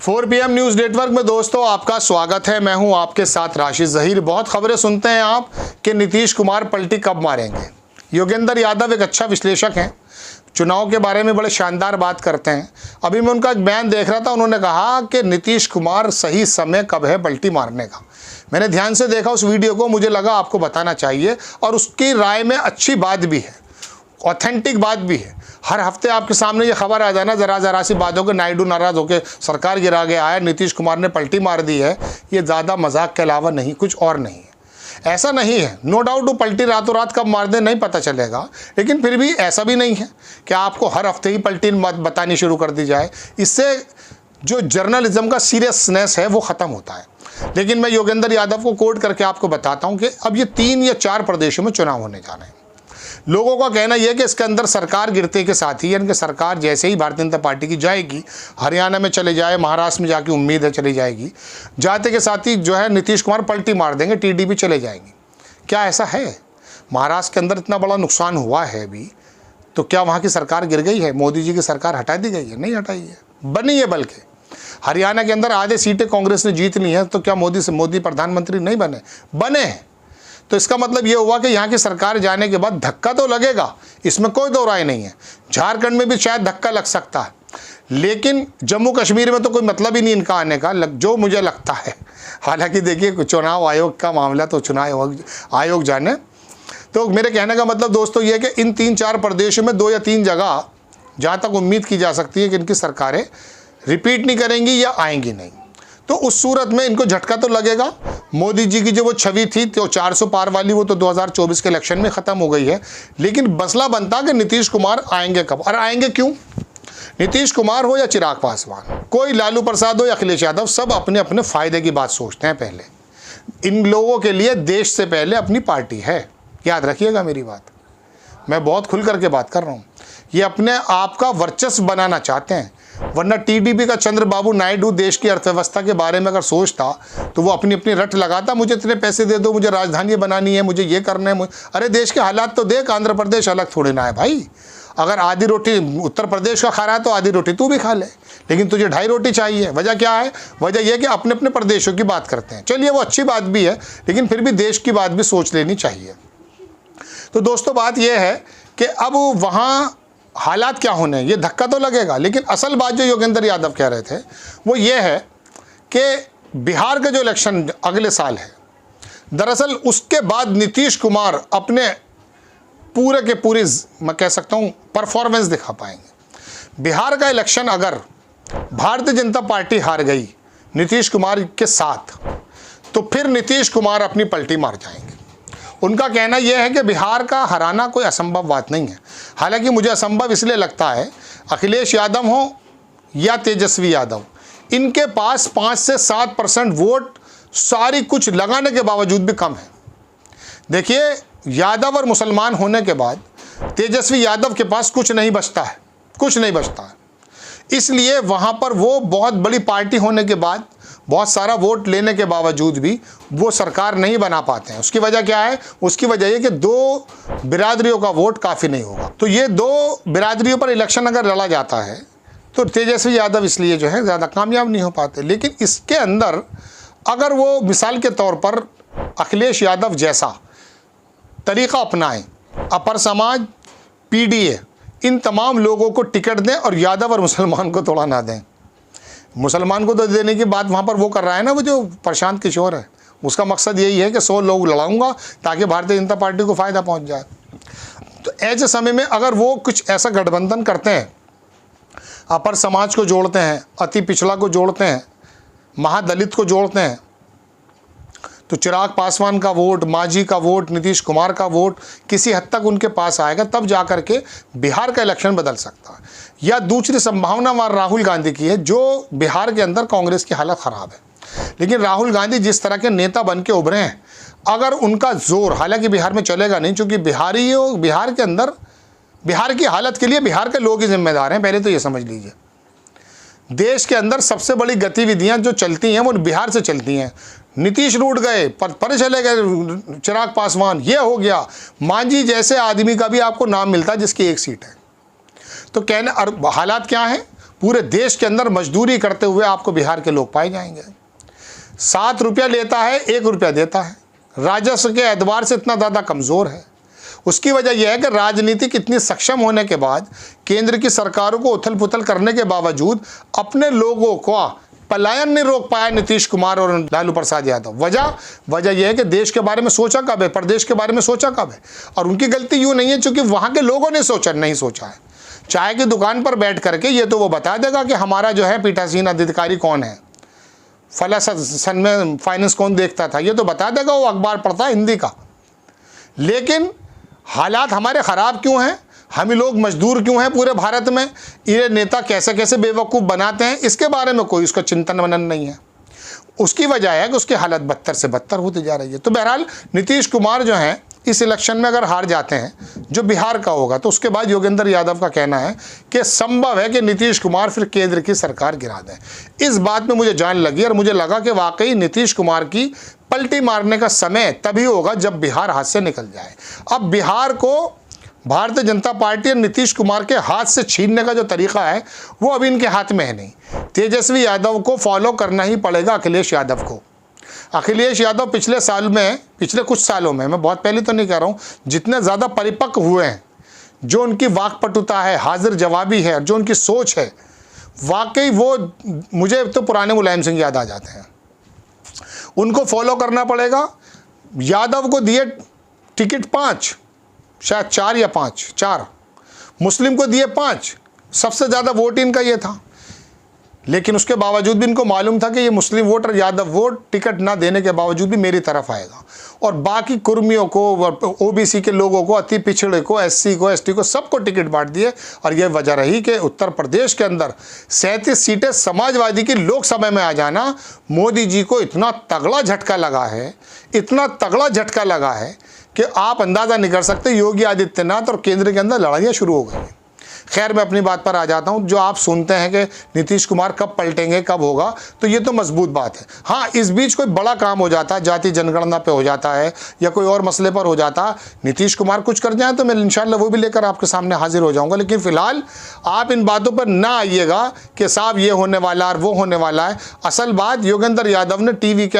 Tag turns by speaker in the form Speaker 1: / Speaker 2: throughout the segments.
Speaker 1: 4 PM news network में दोस्तों आपका स्वागत है। मैं हूं आपके साथ राशिद ज़हीर। बहुत खबरें सुनते हैं आप कि नीतीश कुमार पलटी कब मारेंगे। योगेंद्र यादव एक अच्छा विश्लेषक हैं, चुनाव के बारे में बड़े शानदार बात करते हैं। अभी मैं उनका एक बयान देख रहा था, उन्होंने कहा कि नीतीश कुमार सही समय कब है पलटी मारने का। मैंने ध्यान से देखा उस वीडियो को, मुझे लगा आपको बताना चाहिए और उसकी राय में अच्छी बात भी है, ऑथेंटिक बात भी है। हर हफ्ते आपके सामने ये खबर आ जाना ज़रा सी बातों के नायडू नाराज़ होकर सरकार गिरा गया है, नीतीश कुमार ने पलटी मार दी है, ये ज़्यादा मजाक के अलावा नहीं, कुछ और नहीं है। ऐसा नहीं है, नो डाउट वो पलटी रातों रात कब मार दे नहीं पता चलेगा, लेकिन फिर भी ऐसा भी नहीं है कि आपको हर हफ्ते ही पलटी बतानी शुरू कर दी जाए। इससे जो जर्नलिज्म का सीरियसनेस है वो ख़त्म होता है। लेकिन मैं योगेंद्र यादव को कोट करके आपको बताता हूँ कि अब ये 3 या 4 प्रदेशों में चुनाव होने जा रहे हैं। लोगों का कहना यह है कि इसके अंदर सरकार गिरते के साथ ही, यानी कि सरकार जैसे ही भारतीय जनता पार्टी की जाएगी, हरियाणा में चले जाए, महाराष्ट्र में जाके उम्मीद है चली जाएगी, जाते के साथ ही जो है नीतीश कुमार पलटी मार देंगे, टीडीपी चले जाएंगी। क्या ऐसा है? महाराष्ट्र के अंदर इतना बड़ा नुकसान हुआ है अभी, तो क्या वहाँ की सरकार गिर गई है? मोदी जी की सरकार हटा दी गई है? नहीं हटाई है, बनी है। बल्कि हरियाणा के अंदर आधे सीटें कांग्रेस ने जीत ली हैं, तो क्या मोदी प्रधानमंत्री नहीं बने हैं। तो इसका मतलब ये हुआ कि यहाँ की सरकार जाने के बाद धक्का तो लगेगा, इसमें कोई दो राय नहीं है। झारखंड में भी शायद धक्का लग सकता है, लेकिन जम्मू कश्मीर में तो कोई मतलब ही नहीं इनका आने का, जो मुझे लगता है। हालांकि देखिए, चुनाव आयोग का मामला तो चुनाव आयोग जाने। तो मेरे कहने का मतलब दोस्तों ये है कि इन 3-4 प्रदेशों में 2 या 3 जगह जहाँ तक उम्मीद की जा सकती है कि इनकी सरकारें रिपीट नहीं करेंगी या आएंगी नहीं, तो उस सूरत में इनको झटका तो लगेगा। मोदी जी की जो वो छवि थी तो 400 पार वाली, वो तो 2024 के इलेक्शन में ख़त्म हो गई है। लेकिन मसला बनता कि नीतीश कुमार आएंगे कब और आएंगे क्यों। नीतीश कुमार हो या चिराग पासवान, कोई लालू प्रसाद हो या अखिलेश यादव, सब अपने अपने फ़ायदे की बात सोचते हैं। पहले इन लोगों के लिए देश से पहले अपनी पार्टी है, याद रखिएगा मेरी बात। मैं बहुत खुल करके बात कर रहा हूँ। ये अपने आप का वर्चस्व बनाना चाहते हैं, वरना टीडीपी का चंद्रबाबू नायडू देश की अर्थव्यवस्था के बारे में अगर सोचता तो वो अपनी अपनी रट लगाता, मुझे इतने पैसे दे दो, मुझे राजधानी बनानी है, मुझे ये करना है। अरे देश के हालात तो देख, आंध्र प्रदेश अलग थोड़े ना है भाई। अगर आधी रोटी उत्तर प्रदेश का खा रहा है तो आधी रोटी तू भी खा ले, लेकिन तुझे 2.5 रोटी चाहिए। वजह क्या है? वजह यह कि अपने अपने प्रदेशों की बात करते हैं। चलिए वो अच्छी बात भी है, लेकिन फिर भी देश की बात भी सोच लेनी चाहिए। तो दोस्तों बात यह है कि अब वहाँ हालात क्या होने हैं, ये धक्का तो लगेगा। लेकिन असल बात जो योगेंद्र यादव कह रहे थे वो ये है कि बिहार का जो इलेक्शन अगले साल है, दरअसल उसके बाद नीतीश कुमार अपने पूरे के पूरी, मैं कह सकता हूँ, परफॉर्मेंस दिखा पाएंगे। बिहार का इलेक्शन अगर भारतीय जनता पार्टी हार गई नीतीश कुमार के साथ, तो फिर नीतीश कुमार अपनी पलटी मार जाएंगे। उनका कहना यह है कि बिहार का हराना कोई असंभव बात नहीं है। हालांकि मुझे असंभव इसलिए लगता है, अखिलेश यादव हो या तेजस्वी यादव, इनके पास 5 से 7% वोट सारी कुछ लगाने के बावजूद भी कम है। देखिए, यादव और मुसलमान होने के बाद तेजस्वी यादव के पास कुछ नहीं बचता है, कुछ नहीं बचता है। इसलिए वहाँ पर वो बहुत बड़ी पार्टी होने के बाद, बहुत सारा वोट लेने के बावजूद भी वो सरकार नहीं बना पाते हैं। उसकी वजह क्या है? उसकी वजह ये कि 2 बिरादरियों का वोट काफ़ी नहीं होगा। तो ये 2 बिरादरियों पर इलेक्शन अगर लड़ा जाता है तो तेजस्वी यादव इसलिए जो है ज़्यादा कामयाब नहीं हो पाते। लेकिन इसके अंदर अगर वो मिसाल के तौर पर अखिलेश यादव जैसा तरीक़ा अपनाएं, अपर समाज, पीडीए, इन तमाम लोगों को टिकट दें और यादव और मुसलमान को थोड़ा ना दें। मुसलमान को तो देने की बात वहाँ पर वो कर रहा है ना, वो जो प्रशांत किशोर है, उसका मकसद यही है कि 100 लोग लड़ाऊंगा ताकि भारतीय जनता पार्टी को फ़ायदा पहुँच जाए। तो ऐसे समय में अगर वो कुछ ऐसा गठबंधन करते हैं, अपर समाज को जोड़ते हैं, अति पिछड़ा को जोड़ते हैं, महादलित को जोड़ते हैं, तो चिराग पासवान का वोट, मांझी का वोट, नीतीश कुमार का वोट किसी हद तक उनके पास आएगा, तब जा कर के बिहार का इलेक्शन बदल सकता है। या दूसरी संभावना वहाँ राहुल गांधी की है, जो बिहार के अंदर कांग्रेस की हालत ख़राब है। लेकिन राहुल गांधी जिस तरह के नेता बन के उभरे हैं, अगर उनका जोर, हालांकि बिहार में चलेगा नहीं, क्योंकि बिहार के अंदर बिहार की हालत के लिए बिहार के लोग ही जिम्मेदार हैं। पहले तो ये समझ लीजिए, देश के अंदर सबसे बड़ी गतिविधियाँ जो चलती हैं वो बिहार से चलती हैं। नीतीश रूठ गए, पर चले गए चिराग पासवान, ये हो गया। मांझी जैसे आदमी का भी आपको नाम मिलता है जिसकी 1 सीट है। तो कहने और हालात क्या हैं, पूरे देश के अंदर मजदूरी करते हुए आपको बिहार के लोग पाए जाएंगे। 7 रुपया लेता है, 1 रुपया देता है, राजस्व के एतबार से इतना ज़्यादा कमज़ोर है। उसकी वजह यह है कि राजनीतिक इतनी सक्षम होने के बाद, केंद्र की सरकारों को उथल पुथल करने के बावजूद अपने लोगों को पलायन नहीं रोक पाया नीतीश कुमार और लालू प्रसाद यादव। वजह यह है कि देश के बारे में सोचा कब है, प्रदेश के बारे में सोचा कब है। और उनकी गलती यूँ नहीं है चूँकि वहाँ के लोगों ने नहीं सोचा है। चाय की दुकान पर बैठ करके ये तो वो बता देगा कि हमारा जो है पीठासीन अधिकारी कौन है, फला सन में फाइनेंस कौन देखता था, ये तो बता देगा, वो अखबार पढ़ता है हिंदी का। लेकिन हालात हमारे ख़राब क्यों हैं, हम लोग मजदूर क्यों हैं पूरे भारत में, ये नेता कैसे कैसे बेवकूफ़ बनाते हैं, इसके बारे में कोई उसका चिंतन मनन नहीं है। उसकी वजह है कि उसकी हालत बदतर से बदतर होती जा रही है। तो बहरहाल नीतीश कुमार जो हैं इस इलेक्शन में अगर हार जाते हैं, जो बिहार का होगा, तो उसके बाद योगेंद्र यादव का कहना है कि संभव है कि नीतीश कुमार फिर केंद्र की सरकार गिरा दें। इस बात में मुझे जान लगी और मुझे लगा कि वाकई नीतीश कुमार की पलटी मारने का समय तभी होगा जब बिहार हाथ से निकल जाए। अब बिहार को भारतीय जनता पार्टी और नीतीश कुमार के हाथ से छीनने का जो तरीका है वो अभी इनके हाथ में है नहीं। तेजस्वी यादव को फॉलो करना ही पड़ेगा, अखिलेश यादव को। अखिलेश यादव पिछले कुछ सालों में, मैं बहुत पहले तो नहीं कह रहा हूँ, जितने ज़्यादा परिपक्व हुए हैं, जो उनकी वाकपटुता है, हाजिर जवाबी है, जो उनकी सोच है, वाकई वो मुझे तो पुराने मुलायम सिंह याद आ जाते हैं। उनको फॉलो करना पड़ेगा। यादव को दिए टिकट 5, शायद 4 या 5, 4, मुस्लिम को दिए 5, सबसे ज़्यादा वोट इनका ये था। लेकिन उसके बावजूद भी इनको मालूम था कि ये मुस्लिम वोट और यादव वोट टिकट ना देने के बावजूद भी मेरी तरफ आएगा, और बाकी कुर्मियों को, ओबीसी के लोगों को, अति पिछड़े को, एससी को, एसटी को, सबको टिकट बांट दिए। और यह वजह रही कि उत्तर प्रदेश के अंदर 37 सीटें समाजवादी की लोकसभा में आ जाना मोदी जी को इतना तगड़ा झटका लगा है, इतना तगड़ा झटका लगा है कि आप अंदाज़ा नहीं कर सकते। योगी आदित्यनाथ और केंद्र के अंदर लड़ाइयाँ शुरू हो गई। खैर, मैं अपनी बात पर आ जाता हूं। जो आप सुनते हैं कि नीतीश कुमार कब पलटेंगे, कब होगा, तो ये तो मजबूत बात है। हाँ, इस बीच कोई बड़ा काम हो जाता है, जाति जनगणना पे हो जाता है या कोई और मसले पर हो जाता, नीतीश कुमार कुछ कर जाए, तो मैं इंशाल्लाह वो भी लेकर आपके सामने हाजिर हो जाऊंगा। लेकिन फिलहाल आप इन बातों पर ना आइएगा कि साहब ये होने वाला और वो होने वाला है। असल बात योगेंद्र यादव ने टीवी के,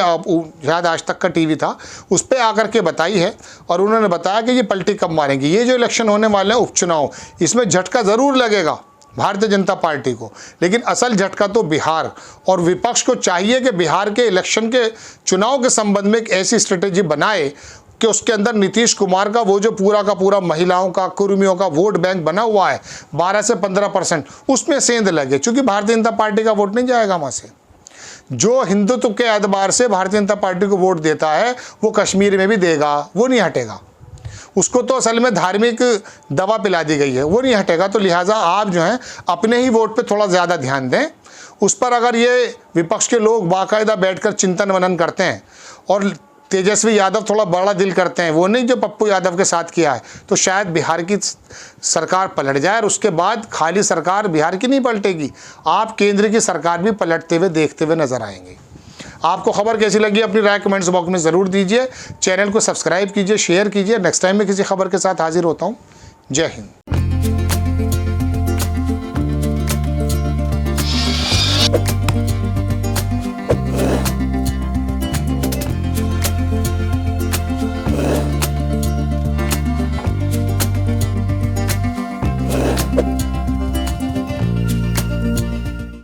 Speaker 1: शायद आज तक का टीवी था, उस पर आकर के बताई है, और उन्होंने बताया कि ये पलटी कब मारेंगी। ये जो इलेक्शन होने वाले हैं उपचुनाव, इसमें झटका ज़रूर लगेगा भारतीय जनता पार्टी को, लेकिन असल झटका तो बिहार, और विपक्ष को चाहिए कि बिहार के इलेक्शन के चुनाव के संबंध में एक ऐसी स्ट्रेटेजी बनाए कि उसके अंदर नीतीश कुमार का वो जो पूरा का पूरा महिलाओं का, कुर्मियों का वोट बैंक बना हुआ है 12 से 15%, उसमें सेंध लगे। चूंकि भारतीय जनता पार्टी का वोट नहीं जाएगा वहाँ से। जो हिंदुत्व के एतबार से भारतीय जनता पार्टी को वोट देता है वो कश्मीर में भी देगा, वो नहीं हटेगा। उसको तो असल में धार्मिक दवा पिला दी गई है, वो नहीं हटेगा। तो लिहाजा आप जो हैं अपने ही वोट पे थोड़ा ज़्यादा ध्यान दें। उस पर अगर ये विपक्ष के लोग बाकायदा बैठकर चिंतन मनन करते हैं और तेजस्वी यादव थोड़ा बड़ा दिल करते हैं, वो नहीं जो पप्पू यादव के साथ किया है, तो शायद बिहार की सरकार पलट जाए। और उसके बाद खाली सरकार बिहार की नहीं पलटेगी, आप केंद्र की सरकार भी पलटते हुए देखते हुए नजर आएंगे। आपको खबर कैसी लगी अपनी राय कमेंट्स बॉक्स में ज़रूर दीजिए। चैनल को सब्सक्राइब कीजिए, शेयर कीजिए। नेक्स्ट टाइम मैं किसी खबर के साथ हाजिर होता हूँ। जय हिंद।